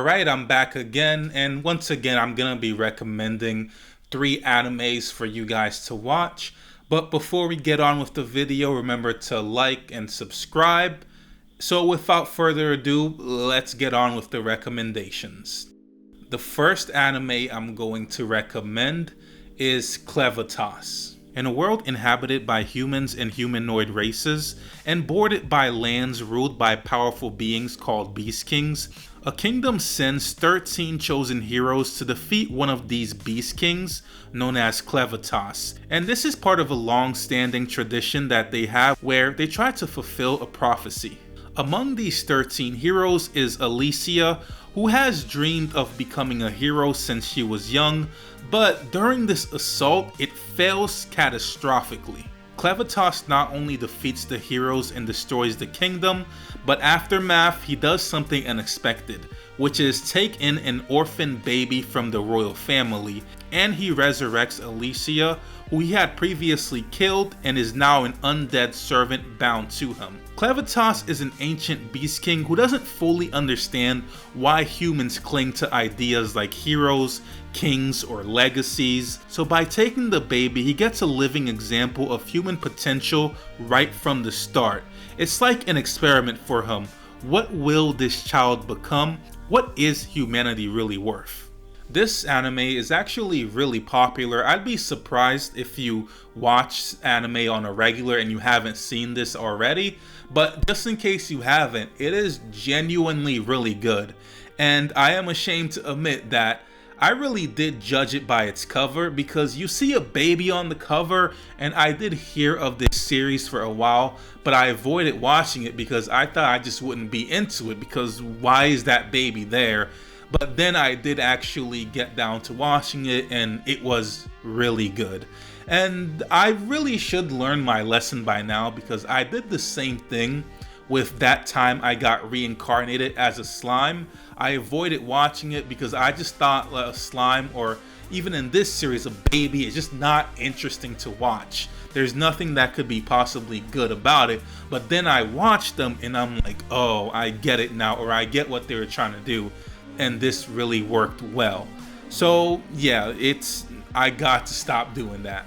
Alright, I'm back again, and once again I'm gonna be recommending 3 animes for you guys to watch. But before we get on with the video, remember to like and subscribe. So without further ado, let's get on with the recommendations. The first anime I'm going to recommend is Clevitas. In a world inhabited by humans and humanoid races, and bordered by lands ruled by powerful beings called Beast Kings, a kingdom sends 13 chosen heroes to defeat one of these Beast Kings, known as Clevitas. And this is part of a long-standing tradition that they have where they try to fulfill a prophecy. Among these 13 heroes is Alicia, who has dreamed of becoming a hero since she was young, but during this assault, it fails catastrophically. Clevitas not only defeats the heroes and destroys the kingdom, but aftermath, he does something unexpected, which is take in an orphan baby from the royal family, and he resurrects Alicia, who he had previously killed and is now an undead servant bound to him. Clevitas is an ancient beast king who doesn't fully understand why humans cling to ideas like heroes, kings, or legacies. So by taking the baby, he gets a living example of human potential right from the start. It's like an experiment for him. What will this child become? What is humanity really worth? This anime is actually really popular. I'd be surprised if you watch anime on a regular and you haven't seen this already, but just in case you haven't, it is genuinely really good. And I am ashamed to admit that I really did judge it by its cover, because you see a baby on the cover, and I did hear of this series for a while, but I avoided watching it because I thought I just wouldn't be into it, because why is that baby there? But then I did actually get down to watching it, and it was really good. And I really should learn my lesson by now, because I did the same thing with That Time I Got Reincarnated as a Slime. I avoided watching it because I just thought a slime, or even in this series, a baby, is just not interesting to watch. There's nothing that could be possibly good about it. But then I watched them and I'm like, oh, I get it now, or I get what they were trying to do. And this really worked well. So yeah, I got to stop doing that.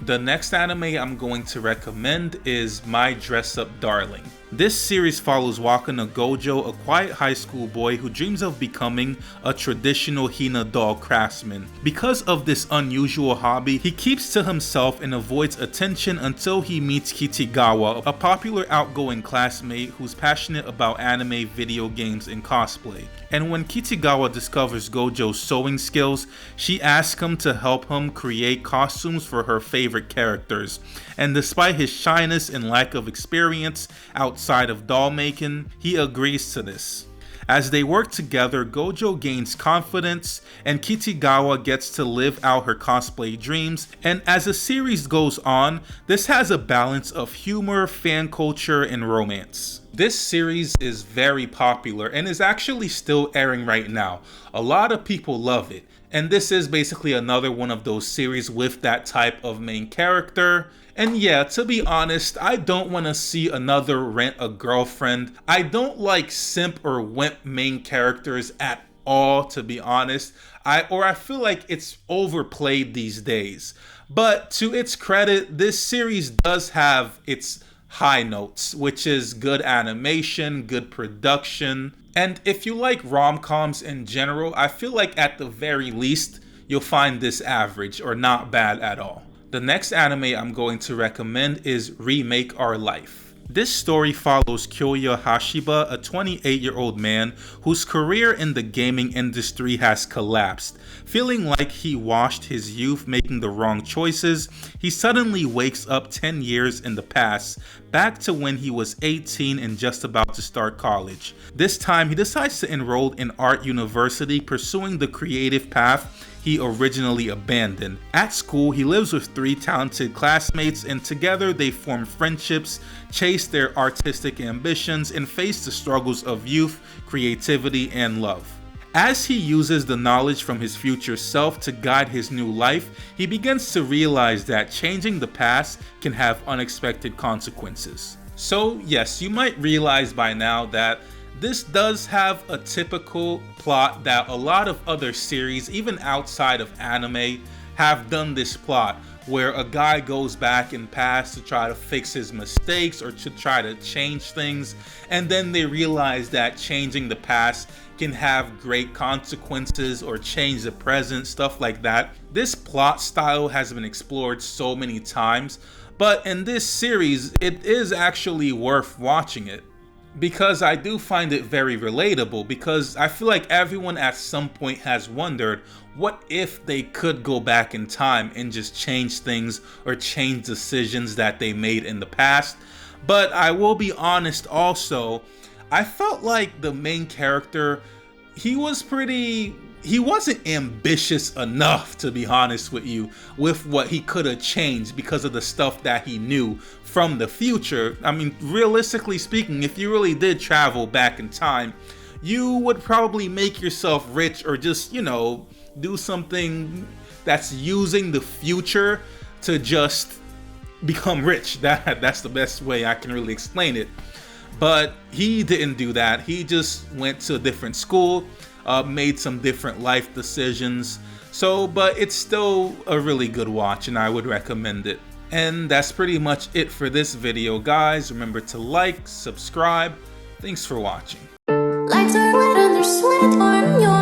The next anime I'm going to recommend is My Dress Up Darling. This series follows Wakana Gojo, a quiet high school boy who dreams of becoming a traditional Hina doll craftsman. Because of this unusual hobby, he keeps to himself and avoids attention until he meets Kitigawa, a popular outgoing classmate who's passionate about anime, video games, and cosplay. And when Kitigawa discovers Gojo's sewing skills, she asks him to help him create costumes for her favorite characters. And despite his shyness and lack of experience outside of doll making, he agrees to this. As they work together, Gojo gains confidence and Kitigawa gets to live out her cosplay dreams. And as the series goes on, this has a balance of humor, fan culture, and romance. This series is very popular and is actually still airing right now. A lot of people love it. And this is basically another one of those series with that type of main character. And yeah, to be honest, I don't want to see another Rent a Girlfriend. I don't like simp or wimp main characters at all, to be honest. I feel like it's overplayed these days. But to its credit, this series does have its high notes, which is good animation, good production. And if you like rom-coms in general, I feel like at the very least, you'll find this average or not bad at all. The next anime I'm going to recommend is Remake Our Life. This story follows Kyoya Hashiba, a 28-year-old man whose career in the gaming industry has collapsed. Feeling like he washed his youth making the wrong choices, he suddenly wakes up 10 years in the past, back to when he was 18 and just about to start college. This time, he decides to enroll in art university, pursuing the creative path he originally abandoned. At school, he lives with 3 talented classmates, and together they form friendships, chase their artistic ambitions, and face the struggles of youth, creativity, and love. As he uses the knowledge from his future self to guide his new life, he begins to realize that changing the past can have unexpected consequences. So yes, you might realize by now that This does have a typical plot that a lot of other series, even outside of anime, have done this plot, where a guy goes back in past to try to fix his mistakes or to try to change things, and then they realize that changing the past can have great consequences or change the present, stuff like that. This plot style has been explored so many times, but in this series, it is actually worth watching it. Because I do find it very relatable, because I feel like everyone at some point has wondered, what if they could go back in time and just change things or change decisions that they made in the past? But I will be honest also, I felt like the main character, he wasn't ambitious enough, to be honest with you, with what he could have changed because of the stuff that he knew from the future. I mean, realistically speaking, if you really did travel back in time, you would probably make yourself rich, or just, you know, do something that's using the future to just become rich. That's the best way I can really explain it. But he didn't do that. He just went to a different school, made some different life decisions. But it's still a really good watch, and I would recommend it. And that's pretty much it for this video, guys. Remember to like, subscribe. Thanks for watching. Lights are red and there's sweat on your